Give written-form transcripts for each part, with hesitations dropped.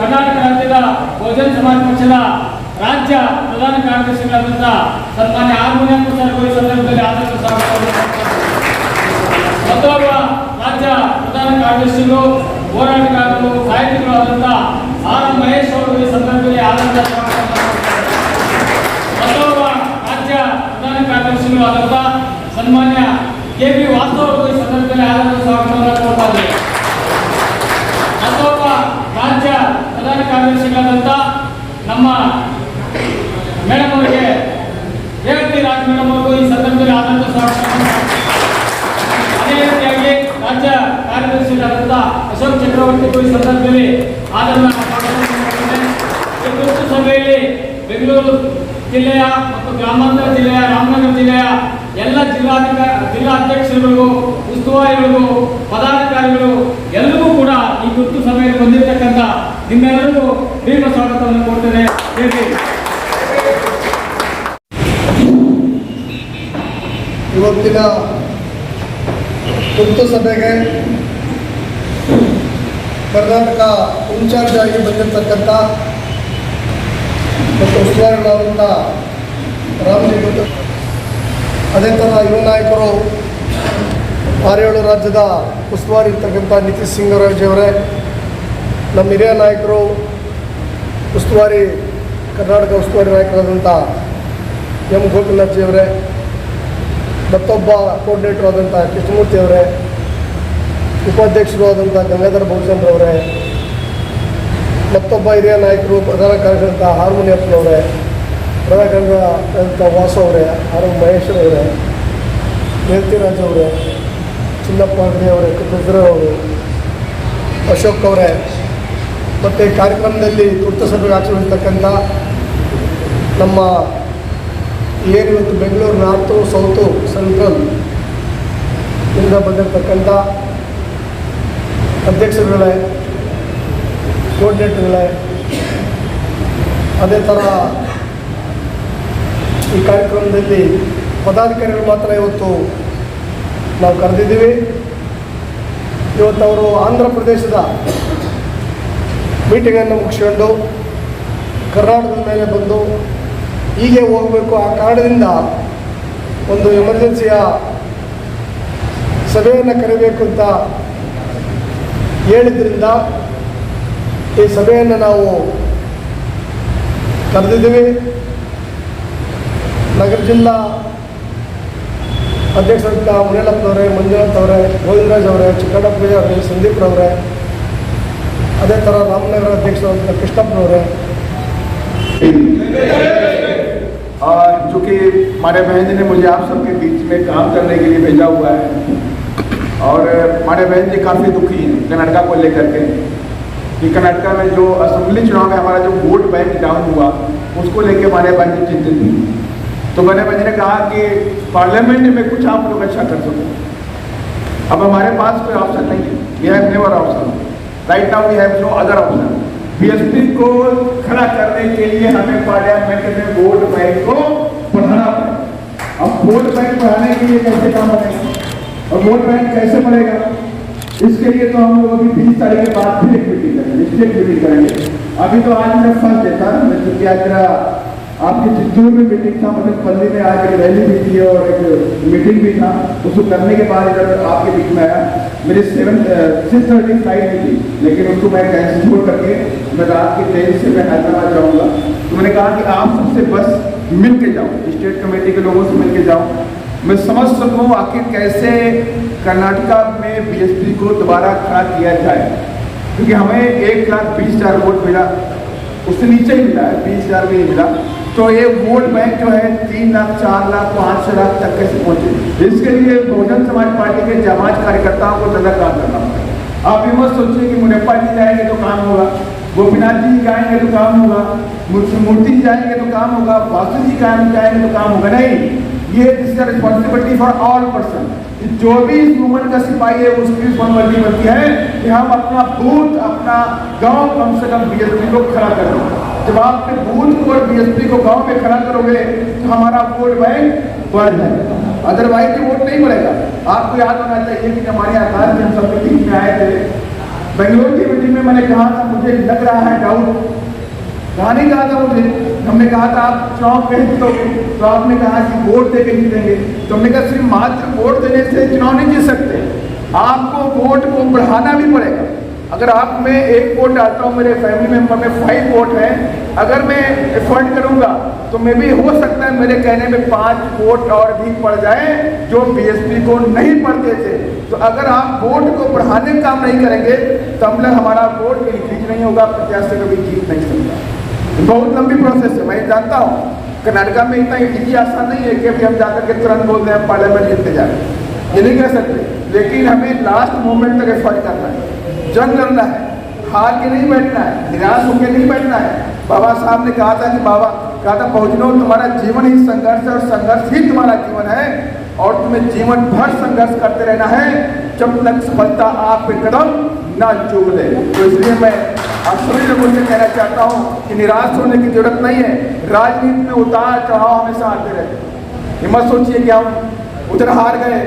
ಕರ್ನಾಟಕ ರಾಜ್ಯದ ಬಹುಜನ ಸಮಾಜ ಪಕ್ಷದ ರಾಜ್ಯ ಪ್ರಧಾನ ಕಾರ್ಯದರ್ಶಿಗಳಾದಂಥ ಸನ್ಮಾನ್ಯ ಹಾರ್ಮೋನಿಯಂ ಸರ್ ಈ ಸಂದರ್ಭದಲ್ಲಿ ಆದಷ್ಟು ಸ್ವಾಗತ. ಮತ್ತೊಬ್ಬ ರಾಜ್ಯ ಪ್ರಧಾನ ಕಾರ್ಯದರ್ಶಿಗಳು ಹೋರಾಟಗಾರರು ಸಾಹಿತಿಗಳು ಆದಂಥ ಆರ್ ಮಹೇಶ್ ಅವರು ಈ ಸಂದರ್ಭದಲ್ಲಿ ಆದಂಥ ಸ್ವಾಗತ. ಮತ್ತೊಬ್ಬ ರಾಜ್ಯ ಪ್ರಧಾನ ಕಾರ್ಯದರ್ಶಿಗಳು ಆದಂಥ ಸನ್ಮಾನ್ಯ ಕೆ ಬಿ ವಾಸು ಅವರು ಈ ಸಂದರ್ಭದಲ್ಲಿ ಆದಂಥ ಸ್ವಾಗತವನ್ನು ಕೊಡ್ತಾ ಇದ್ದಾರೆ. ಮತ್ತೊಬ್ಬ ರಾಜ್ಯ ಪ್ರಧಾನ ಕಾರ್ಯದರ್ಶಿಗಳಾದಂಥ ನಮ್ಮ ಮೇಡಮ್ ಅವರಿಗೆ ರೇವತಿ ರಾಜ್ ಮೇಡಮ್ ಅವರು ಈ ಸಂದರ್ಭದಲ್ಲಿ ಆದಂಥ ಸ್ವಾಗತ. ಅದೇ ರೀತಿಯಾಗಿ ರಾಜ್ಯ ಕಾರ್ಯದರ್ಶಿಗಳಾದಂಥ ಅಶೋಕ್ ಚಕ್ರವರ್ತಿ ಈ ಸಂದರ್ಭದಲ್ಲಿ ಆದಂಥ ಈ ತುರ್ತು ಸಭೆಯಲ್ಲಿ ಬೆಂಗಳೂರು ಜಿಲ್ಲೆಯ ಮತ್ತು ಗ್ರಾಮಾಂತರ ಜಿಲ್ಲೆಯ ರಾಮನಗರ ಜಿಲ್ಲೆಯ ಎಲ್ಲ ಜಿಲ್ಲಾ ಅಧ್ಯಕ್ಷರುಗಳಿಗೂ ಉಸ್ತುವಾರಿಗಳಿಗೂ ಪದಾಧಿಕಾರಿಗಳು ಎಲ್ಲರಿಗೂ ಕೂಡ ಈ ತುರ್ತು ಸಭೆಯಲ್ಲಿ ಬಂದಿರತಕ್ಕಂಥ ನಿಮ್ಮೆಲ್ಲರಿಗೂ ದೀರ್ಘ ಸ್ವಾಗತವನ್ನು ಕೊಡ್ತೇನೆ. ಇವತ್ತಿನ ತುರ್ತು ಸಭೆಗೆ ಕರ್ನಾಟಕ ಇನ್ಚಾರ್ಜ್ ಆಗಿ ಬಂದಿರತಕ್ಕಂಥ ಮತ್ತು ಉಸ್ತುವಾರಿಗಳಾದಂಥ ರಾಮಲಿಂಗ, ಅದೇ ಥರ ಯುವ ನಾಯಕರು 6-7 ರಾಜ್ಯದ ಉಸ್ತುವಾರಿ ಇರ್ತಕ್ಕಂಥ ನಿತೀಶ್ ಸಿಂಗರಾಜ್ ಅವರೇ, ನಮ್ಮ ಹಿರಿಯ ನಾಯಕರು ಉಸ್ತುವಾರಿ ಕರ್ನಾಟಕ ಉಸ್ತುವಾರಿ ನಾಯಕರಾದಂಥ ಎಂ ಗೋಪಿನಾಥ್ಜಿ ಅವರೇ, ಮತ್ತೊಬ್ಬ ಕೋಆರ್ಡಿನೇಟರ್ ಆದಂಥ ಕೃಷ್ಣಮೂರ್ತಿ ಅವರೇ, ಉಪಾಧ್ಯಕ್ಷರು ಆದಂಥ ಗಂಗಾಧರ ಬಹುಜನರವರೇ, ಮತ್ತೊಬ್ಬ ಹಿರಿಯ ನಾಯಕರು ಪ್ರಧಾನ ಕಾರ್ಯದರ್ಶಿ ಹಾರ್ಮೋನಿಯಪ್ಪನವರೇ, ಪ್ರಧಾನ ಕಾರ್ಯದರ್ಶಿ ವಾಸು ಅವರೇ, ಆರ್ ಮಹೇಶ್ವರವರೇ, ರೇವತಿರಾಜ್ ಅವರೇ, ಚಿನ್ನಪ್ಪ ಅಂಗಡಿ ಅವರೇ, ಅವರು, ಅಶೋಕ್ ಅವರೇ, ಮತ್ತು ಕಾರ್ಯಕ್ರಮದಲ್ಲಿ ತುರ್ತು ಸಭೆಗೆ ಆಚರಿಸ್ತಕ್ಕಂಥ ನಮ್ಮ ಏನು ಇವತ್ತು ಬೆಂಗಳೂರು ನಾರ್ತು ಸೌತು ಸೆಂಟ್ರಲ್ ಇಂದ ಬಂದಿರತಕ್ಕಂಥ ಅಧ್ಯಕ್ಷರುಗಳೇ, ಕೋಆರ್ಡಿನೇಟರ್ಗಳೇ, ಅದೇ ಥರ ಈ ಕಾರ್ಯಕ್ರಮದಲ್ಲಿ ಪದಾಧಿಕಾರಿಗಳು ಮಾತ್ರ ಇವತ್ತು ನಾವು ಕರೆದಿದ್ದೀವಿ. ಇವತ್ತು ಅವರು ಆಂಧ್ರ ಪ್ರದೇಶದ ಮೀಟಿಂಗನ್ನು ಮುಗಿಸ್ಕೊಂಡು ಕರ್ನಾಟಕದ ಮೇಲೆ ಬಂದು ಹೀಗೆ ಹೋಗಬೇಕು, ಆ ಕಾರಣದಿಂದ ಒಂದು ಎಮರ್ಜೆನ್ಸಿಯ ಸಭೆಯನ್ನು ಕರೆಯಬೇಕು ಅಂತ ಹೇಳಿದ್ರಿಂದ ಈ ಸಭೆಯನ್ನು ನಾವು ಕರೆದಿದ್ದೀವಿ. ನಗರ ಜಿಲ್ಲಾ ಅಧ್ಯಕ್ಷರಾದಂಥ ಮುನಿಯಪ್ಪನವರೇ, ಮಂಜುನಾಥ್ ಅವರೇ, ಗೋವಿಂದರಾಜ್ ಅವರೇ, ಚಿಕ್ಕಣ್ಣಪ್ಪಯ್ಯ ಅವರೇ, ಸಂದೀಪ್ರವರೇ, ಅದೇ ಥರ ರಾಮನಗರ ಅಧ್ಯಕ್ಷರಾದಂಥ ಕೃಷ್ಣಪ್ಪನವರೇ, और चूँकि हमारे बहन जी ने मुझे आप सबके बीच में काम करने के लिए भेजा हुआ है और हमारे बहन जी काफ़ी दुखी हैं कर्नाटका को लेकर के कि कर्नाटका में जो असेंबली चुनाव में हमारा जो वोट बैंक डाउन हुआ उसको लेके हमारे बहन जी चिंतित थी। तो मैंने बहन जी ने कहा कि पार्लियामेंट में कुछ आप लोग अच्छा कर सको। अब हमारे पास कोई ऑप्शन नहीं है, we have never option, right now we have no other option. BSP को खड़ा करने के लिए हमें पार्लियामेंट में वोट बैंक को बढ़ाना पड़ेगा। अब वोट बैंक बढ़ाने के लिए कैसे काम बनेगा और वोट बैंक कैसे बढ़ेगा, इसके लिए तो हम लोग अभी 20 तारीख के बाद फिर एक मीटिंग करेंगे, स्टेट मीटिंग करेंगे। अभी तो आज मेरा फर्स्ट डे था, मैं चूँकि आज मेरा आपके चित्तूर में मीटिंग था, मतलब पल्ली में आज एक रैली भी थी और एक मीटिंग भी था, उसको करने के बाद इधर आपके बीच में आया। मेरी 6:30 फ्लाइट भी थी, लेकिन उसको मैं कैंसिल करके मैं रात के ट्रेन से मैं हैदराबाद जाऊँगा। तो मैंने कहा कि आप सबसे बस मिल के जाओ, स्टेट कमेटी के लोगों से मिल के जाओ, मैं समझ सकूँ आखिर कैसे कर्नाटका में बीएसपी को दोबारा खड़ा किया जाए, क्योंकि हमें 1,20,000 वोट मिला, उससे नीचे ही मिला है, 20,000 भी नहीं मिला। तो ये वोट बैंक जो है 3 लाख, 4 लाख, 5 लाख तक कैसे पहुँचे, इसके लिए बहुजन समाज पार्टी के जामाज कार्यकर्ताओं को ज़्यादा काम करना पड़ेगा। आप ये मत सोचिए कि मुनियप्पा जी जाएंगे तो काम होगा, गोपीनाथ जी जाएंगे तो काम होगा, मूर्ति जी जाएंगे तो काम होगा, वासु जी जाएंगे तो काम होगा, नहीं। ये this is responsibility for all person. जो भी इस मूवमेंट का सिपाही है उसकी रिस्पॉन्सिबिलिटी बनती है कि हम अपना बूथ, अपना गांव कम से कम बीएसपी को खड़ा करें। जब आप अपने बूथ को और बीएसपी को गांव में खड़ा करोगे तो हमारा वोट बैंक बढ़ जाएगा, अदरवाइज वोट नहीं बढ़ेगा। आपको याद होना चाहिए कि हमारे आकाश जब सब मीटिंग में आए थे, बेंगलोर की मीटिंग में मैंने कहा था मुझे लग रहा है डाउट, कहा नहीं कहा था मुझे, हमने कहा था आप चुनाव कहीं जीतोगे, तो आपने कहा कि वोट देके जीतेंगे। तो हमने कहा सिर्फ मात्र वोट देने से चुनाव नहीं जीत सकते, आपको वोट को बढ़ाना भी पड़ेगा। अगर आप मैं 1 वोट डालता हूँ, मेरे फैमिली मेंबर में 5 वोट है, अगर मैं एफर्ट करूँगा तो मे भी हो सकता है मेरे कहने में 5 वोट और भी पड़ जाए जो बीएसपी को नहीं पड़ते थे। तो अगर आप वोट को बढ़ाने का काम नहीं करेंगे तो हम लोग हमारा वोट इंक्रीज नहीं होगा, प्रत्याशी कभी जीत नहीं सकता। बहुत लंबी प्रोसेस है, मैं जानता हूँ। कर्नाटका में इतना इजी आसान नहीं है कि अभी हम जाकर के तुरंत बोल दें पार्लियामेंट जीतते जा रहे हैं, ये नहीं कह सकते। लेकिन हमें लास्ट मोमेंट तक एफर्ट करना है, जंग लड़ना है, हार के नहीं बैठना है, निराश होकर नहीं बैठना है। बाबा साहब ने कहा था कि बाबा कहा था पहुँचनो तुम्हारा जीवन ही संघर्ष है और संघर्ष ही तुम्हारा जीवन है और तुम्हें जीवन भर संघर्ष करते रहना है जब तक सफलता आपके कदम ना चूक ले। तो इसलिए मैं आप सभी लोगों से कहना चाहता हूँ कि निराश होने की जरूरत नहीं है। राजनीति में उतार चढ़ाव हमेशा आते रहते, ये मत सोचिए कि हम उधर हार गए,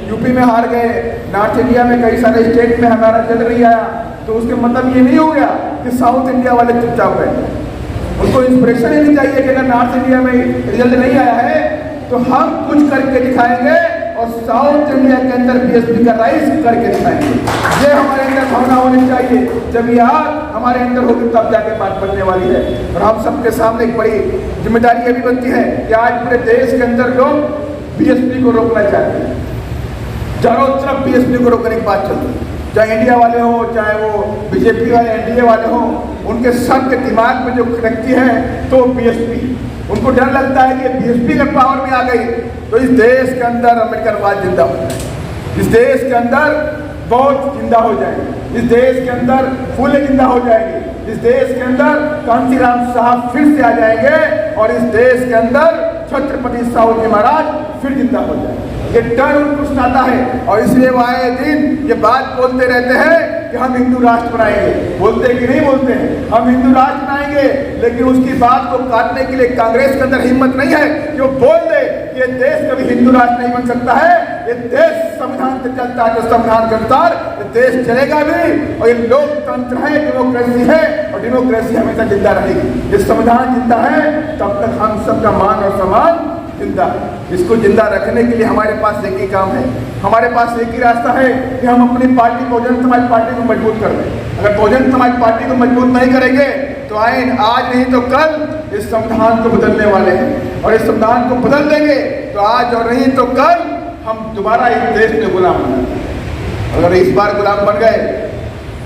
यूपी में हार गए, नॉर्थ इंडिया में कई सारे स्टेट में हमारा रिजल्ट नहीं आया, तो उसके मतलब ये नहीं हो गया कि साउथ इंडिया वाले चुपचाप बैठे। उनको इंस्पिरेशन लेनी चाहिए कि अगर नॉर्थ इंडिया में रिजल्ट नहीं आया है तो हम कुछ करके दिखाएंगे और साउथ इंडिया के अंदर बीएसपी का राइज करके दिखाएंगे। ये हमारे अंदर भावना होनी चाहिए। जब ये हमारे अंदर होगी तब जाके बात बनने वाली है। और हम सबके सामने एक बड़ी जिम्मेदारी ये भी बनती है कि आज पूरे देश के अंदर लोग बीएसपी को रोकना चाहते हैं। चारों तरफ बीएसपी को रोकने की बात चलती है, चाहे इंडिया वाले हो, चाहे वो बीजेपी वाले एनडीए वाले हो, उनके सबके दिमाग में जो खटकती है तो बीएसपी। उनको डर लगता है कि बीएसपी अगर पावर में आ गई तो इस देश के अंदर अम्बेडकरवाद जिंदा हो जाएगा, इस देश के अंदर बौद्ध जिंदा हो जाएंगे, इस देश के अंदर फूले जिंदा हो जाएंगे, इस देश के अंदर कांशीराम साहब फिर से आ जाएंगे और इस देश के अंदर छत्रपति साहू जी महाराज फिर जिंदा हो जाएंगे। ये डर उनको सताता है और इसलिए वो आए दिन ये बात बोलते रहते हैं कि हम हिंदू राष्ट्र बनाएंगे। बोलते कि नहीं बोलते हैं हम हिंदू राष्ट्र बनाएंगे, लेकिन उसकी बात को काटने के लिए कांग्रेस के अंदर हिम्मत नहीं है कि वो बोल दे कि ये देश कभी हिंदू राष्ट्र नहीं बन सकता है। ये देश संविधान से चलता है, तो संविधान के अनुसार ये देश चलेगा भी और ये लोकतंत्र है, डेमोक्रेसी है और डेमोक्रेसी हमेशा जिंदा रहेगी। ये संविधान जिंदा है तब तक हम सबका मान और सम्मान जिंदा है। इसको जिंदा रखने के लिए हमारे पास एक ही काम है, हमारे पास एक ही रास्ता है कि हम अपनी पार्टी बहुजन समाज पार्टी को मजबूत कर दें। अगर बहुजन समाज पार्टी को मजबूत नहीं करेंगे तो आए आज नहीं तो कल इस संविधान को बदलने वाले हैं और इस संविधान को बदल देंगे तो आज और नहीं तो कल हम दोबारा इस देश में गुलाम बनेंगे। अगर इस बार गुलाम बन गए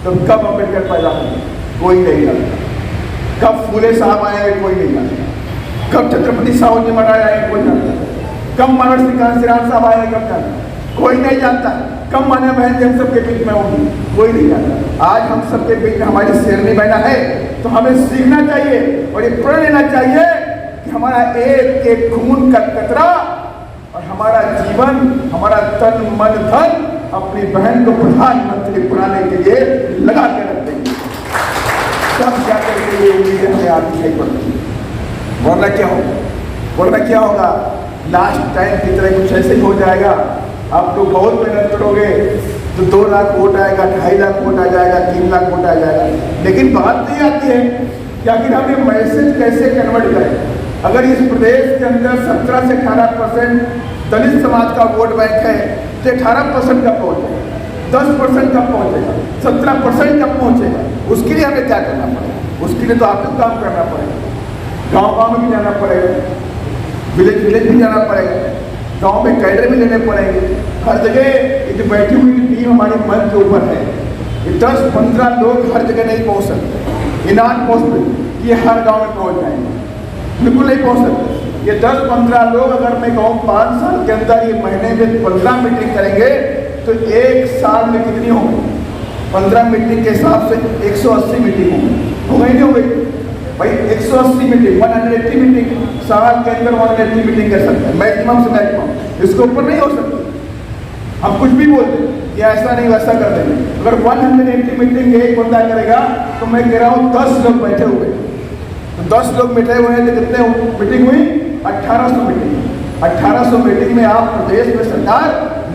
तो कब अम्बेडकर पैदा होंगे कोई नहीं जानता, कब फूले साहब आएंगे कोई नहीं जानता, कब छत्रपति साहू जी महाराज आएंगे कोई जानता, कब मनोहर सिंह कांशीराम साहब आएंगे कब जानता, कोई नहीं जानता, कब मान्य बहन जी हम सबके बीच में होंगी कोई नहीं जानता। आज हम सबके बीच में हमारी शेरनी बहना है तो हमें सीखना चाहिए और ये प्रण लेना चाहिए कि हमारा एक एक खून का कतरा और हमारा जीवन, हमारा तन मन धन अपनी बहन को प्रधानमंत्री बनाने के लिए लगा के रख देंगे, तब जाकर के ये उम्मीदें हमें आती नहीं पड़ती। वरना क्या होगा, वरना क्या होगा, लास्ट टाइम की तरह कुछ ऐसे ही हो जाएगा। आप लोग बहुत मेहनत करोगे तो 2 लाख वोट आएगा, 2.5 लाख वोट आ जाएगा, 3 लाख वोट आ जाएगा, लेकिन बात नहीं आती है कि आखिर हम ये मैसेज कैसे कन्वर्ट करें। अगर इस प्रदेश के अंदर 17 से 18% दलित समाज का वोट बैंक है तो 18% कब पहुँचेगा, 10% कब पहुँचेगा, 17% कब पहुँचेगा। उसके लिए हमें क्या करना पड़ेगा, उसके लिए तो आपको काम करना पड़ेगा, गाँव में भी जाना पड़ेगा, विलेज भी जाना पड़ेगा, गांव में कैडर भी लेने पड़ेंगे। हर जगह ये जो बैठी हुई टीम हमारी मन के ऊपर है, ये 10-15 लोग हर जगह नहीं पहुंच सकते, ये नॉट पॉसिबल कि हर गांव में पहुंच जाएंगे, बिल्कुल नहीं पहुंच सकते। ये 10-15 लोग अगर मैं कहूँ 5 साल के अंदर ये महीने में 15 मीटिंग करेंगे तो 1 साल में कितनी होंगी, 15 मीटिंग के हिसाब से 180 मीटिंग होंगी, हो गई नहीं हो गई भाई। 180 मीटिंग 180 मीटिंग साल के अंदर 180 मीटिंग कर सकते हैं, मैक्सिमम से मैक्सिमम, इसके ऊपर नहीं हो सकती। हम कुछ भी बोलते हैं कि ऐसा नहीं वैसा कर देंगे। अगर 180 मीटिंग एक बंदा करेगा तो मैं कह रहा हूँ 10 लोग बैठे हुए, तो 10 लोग बैठे हुए हैं तो कितने मीटिंग हुई, 1800 मीटिंग। 1800 मीटिंग में आप प्रदेश में सरकार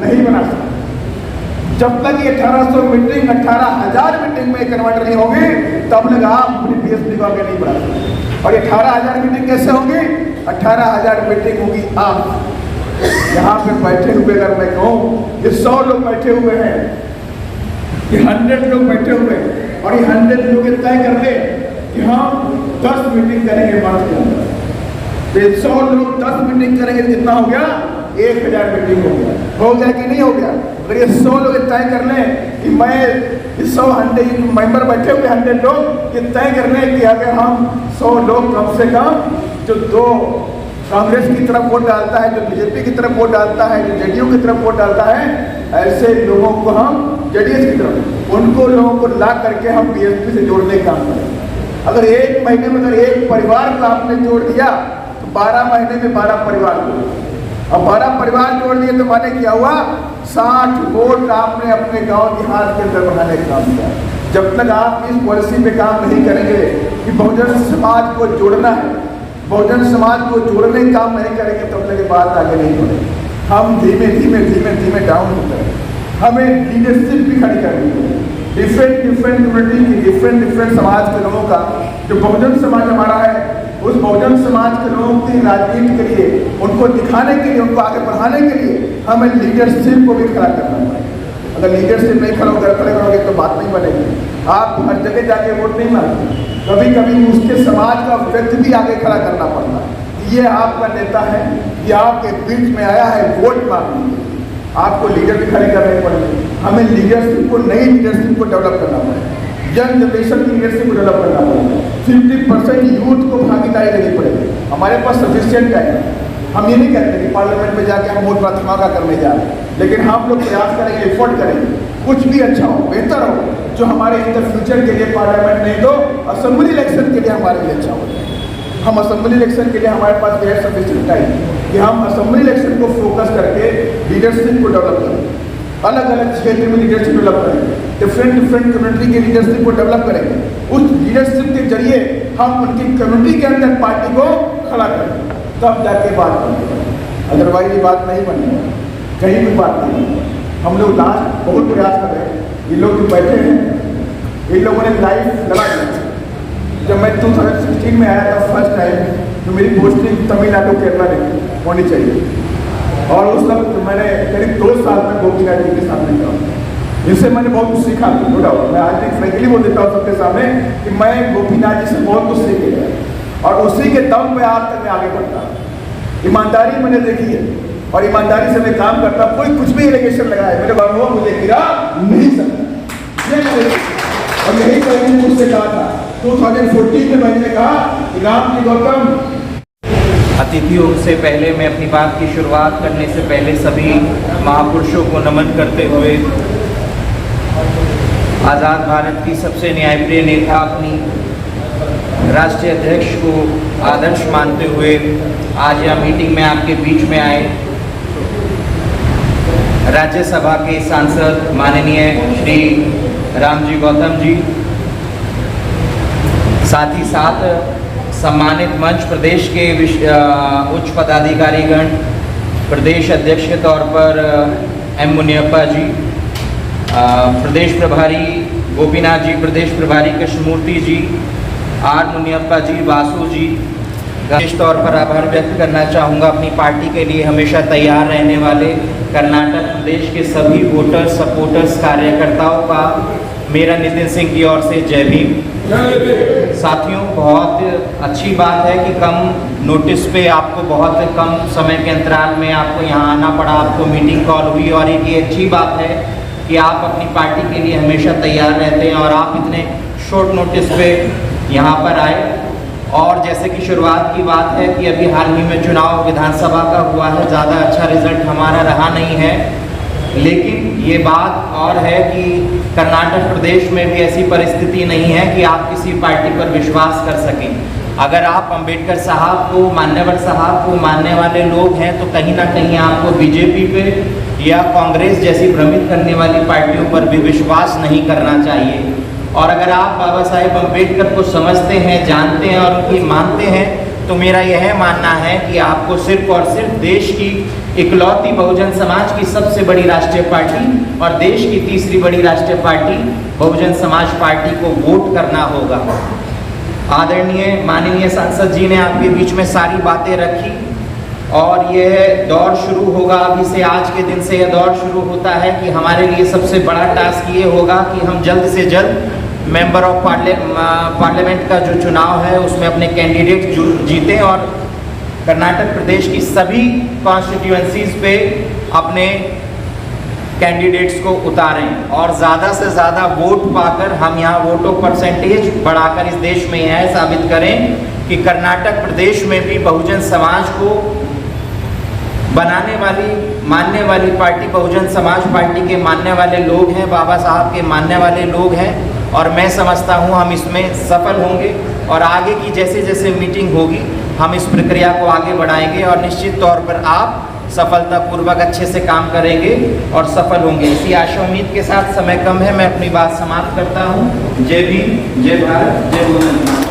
नहीं बना सकते। जब तक ये 1800 मीटिंग 18,000 मीटिंग में कन्वर्ट नहीं होगी तब तक आप अपनी बीएसपी को आगे नहीं बढ़ा सकते। और 18,000 मीटिंग कैसे होगी? 18,000 मीटिंग होगी आप यहाँ पे बैठे हुए, अगर मैं कहूँ ये 100 लोग बैठे हुए हैं, ये 100 लोग बैठे हुए हैं और ये 100 लोग तय कर ले कि हम 10 मीटिंग करेंगे मंथ के अंदर, तो 100 लोग 10 मीटिंग करेंगे, कितना हो गया? 1000 मीटिंग हो गया कि नहीं हो गया? अगर ये 100 लोग तय कर लें कि मैं 100 मेंबर बैठे हुए 100 लोग ये तय कर लें कि अगर हम 100 लोग कम से कम जो 2 कांग्रेस की तरफ वोट डालता है, जो बीजेपी की तरफ वोट डालता है, जो जेडीयू की तरफ वोट डालता है, ऐसे लोगों को हम जेडीएस की तरफ उनको लोगों को ला करके हम बीएसपी से जोड़ने का काम करें। अगर 1 महीने में अगर एक परिवार को आपने जोड़ दिया तो 12 महीने में 12 परिवार जोड़, और 12 परिवार जोड़ दिए तो माने क्या हुआ? 60 वोट आपने अपने गांव देहात के अंदर बढ़ाने का काम किया। जब तक आप इस पॉलिसी पे काम नहीं करेंगे कि बहुजन समाज को जोड़ना है, बहुजन समाज को जोड़ने का काम नहीं करेंगे तब तक बात आगे नहीं बढ़ेगी। हम धीमे धीमे डाउन होते हैं। हमें लीडरशिप भी खड़ी करनी है, डिफरेंट कम्युनिटी की डिफरेंट समाज के लोगों का, जो बहुजन समाज हमारा है उस बहुजन समाज के लोगों की राजनीति के लिए, उनको दिखाने के लिए, उनको आगे बढ़ाने के लिए हमें लीडरशिप को भी खड़ा करना पड़ेगा। अगर लीडरशिप नहीं खड़ा करोगे तो बात नहीं बनेगी। आप हर जगह जाके वोट नहीं मांगते, कभी कभी उसके समाज का व्यक्ति भी आगे खड़ा करना पड़ता है। ये आपका नेता है, ये आपके बीच में आया है वोट मांगने, आपको लीडर भी खड़े करने पड़ेंगे। हमें लीडरशिप को, नई लीडरशिप को डेवलप करना पड़ेगा, यंग जनरेशन की लीडरशिप को डेवलप करना पड़ेगा। 50% यूथ को भागीदारी देनी पड़ेगी। हमारे पास सफिशिएंट है। हम ये नहीं कहते कि पार्लियामेंट में जाके हम वोट प्रार्थना का करने जा रहे हैं, लेकिन हम लोग प्रयास करेंगे, एफर्ट करेंगे, कुछ भी अच्छा हो, बेहतर हो, जो हमारे इन द फ्यूचर के लिए, पार्लियामेंट नहीं तो असेंबली इलेक्शन के लिए हमारे लिए अच्छा हो। हम असेंबली इलेक्शन के लिए हमारे पास जो है सफिशिएंट टाइम कि हम असेंबली इलेक्शन को फोकस करके लीडरशिप को डेवलप करेंगे, अलग अलग क्षेत्र में लीडरशिप डेवलप करेंगे, डिफरेंट कम्युनिटी के लीडरशिप को डेवलप करेंगे। उस लीडरशिप के जरिए हम उनकी कम्युनिटी के अंदर पार्टी को खड़ा करेंगे, तब जाके बात बनेगी। अदरवाइज बात नहीं बनेगी, कहीं भी बात नहीं बनेगी। हम लोग लास्ट बहुत प्रयास कर रहे हैं, ये लोग जो बैठे हैं इन लोगों ने लाइफ लगा दिया। जब मैं 2016 में आया था फर्स्ट टाइम, तो मेरी पोस्टिंग तमिलनाडु केरला में होनी चाहिए, और उस वक्त मैंने करीब 2 साल में गोपीनाथ जी के सामने कहा, जिससे मैंने बहुत कुछ सीखा। नो डाउट, मैं आज भी फ्रेंकली बोल देता हूँ सबके सामने कि मैं गोपीनाथ जी से बहुत कुछ सीख गया, और उसी के दम पे आज तक मैं आगे बढ़ता। ईमानदारी मैंने देखी है और ईमानदारी से मैं काम करता। कोई कुछ भी एलिगेशन लगाए, मेरे बाबू मुझे गिरा नहीं सकता, और यही मैंने मुझसे कहा था 2014 में। मैंने कहा कि राम जी गौतम। अतिथियों से पहले मैं अपनी बात की शुरुआत करने से पहले सभी महापुरुषों को नमन करते हुए आज़ाद भारत की सबसे न्यायप्रिय नेता, अपनी राष्ट्रीय अध्यक्ष को आदर्श मानते हुए आज यह मीटिंग में आपके बीच में आए। राज्यसभा के सांसद माननीय श्री रामजी गौतम जी, साथ ही साथ सम्मानित मंच प्रदेश के उच्च पदाधिकारीगण, प्रदेश अध्यक्ष के तौर पर एम मुनियप्पा जी, प्रदेश प्रभारी गोपीनाथ जी, प्रदेश प्रभारी कृष्णमूर्ति जी, आर मुनियप्पा जी, वासु जी, विशेष तौर पर आभार व्यक्त करना चाहूँगा अपनी पार्टी के लिए हमेशा तैयार रहने वाले कर्नाटक प्रदेश के सभी वोटर्स, सपोर्टर्स, कार्यकर्ताओं का मेरा नितिन सिंह की ओर से जय भीम। साथियों, बहुत अच्छी बात है कि कम नोटिस पे आपको बहुत कम समय के अंतराल में आपको यहाँ आना पड़ा, आपको मीटिंग कॉल हुई, और एक ये अच्छी बात है कि आप अपनी पार्टी के लिए हमेशा तैयार रहते हैं और आप इतने शॉर्ट नोटिस पे यहाँ पर आए। और जैसे कि शुरुआत की बात है कि अभी हाल ही में चुनाव विधानसभा का हुआ है, ज़्यादा अच्छा रिजल्ट हमारा रहा नहीं है, लेकिन ये बात और है कि कर्नाटक प्रदेश में भी ऐसी परिस्थिति नहीं है कि आप किसी पार्टी पर विश्वास कर सकें। अगर आप अंबेडकर साहब को, मान्यवर साहब को मानने वाले लोग हैं तो कहीं ना कहीं आपको बीजेपी पे या कांग्रेस जैसी भ्रमित करने वाली पार्टियों पर भी विश्वास नहीं करना चाहिए। और अगर आप बाबा साहेब अम्बेडकर को समझते हैं, जानते हैं और उनकी मानते हैं तो मेरा यह मानना है कि आपको सिर्फ और सिर्फ देश की इकलौती बहुजन समाज की सबसे बड़ी राष्ट्रीय पार्टी और देश की तीसरी बड़ी राष्ट्रीय पार्टी बहुजन समाज पार्टी को वोट करना होगा। आदरणीय माननीय सांसद जी ने आपके बीच में सारी बातें रखी और यह दौर शुरू होगा। अभी से, आज के दिन से यह दौर शुरू होता है कि हमारे लिए सबसे बड़ा टास्क ये होगा कि हम जल्द से जल्द मेंबर ऑफ पार्लियामेंट का जो चुनाव है उसमें अपने कैंडिडेट जीतें और कर्नाटक प्रदेश की सभी कॉन्स्टिट्यूएंसीज पे अपने कैंडिडेट्स को उतारें और ज़्यादा से ज़्यादा वोट पाकर हम यहाँ वोटों परसेंटेज बढ़ाकर इस देश में यह साबित करें कि कर्नाटक प्रदेश में भी बहुजन समाज को बनाने वाली, मानने वाली पार्टी बहुजन समाज पार्टी के मानने वाले लोग हैं, बाबा साहब के मानने वाले लोग हैं और मैं समझता हूँ हम इसमें सफल होंगे और आगे की जैसे जैसे मीटिंग होगी हम इस प्रक्रिया को आगे बढ़ाएंगे और निश्चित तौर पर आप सफलतापूर्वक अच्छे से काम करेंगे और सफल होंगे। इसी आशा उम्मीद के साथ, समय कम है, मैं अपनी बात समाप्त करता हूँ। जय भीम, जय भारत, जय भूमि।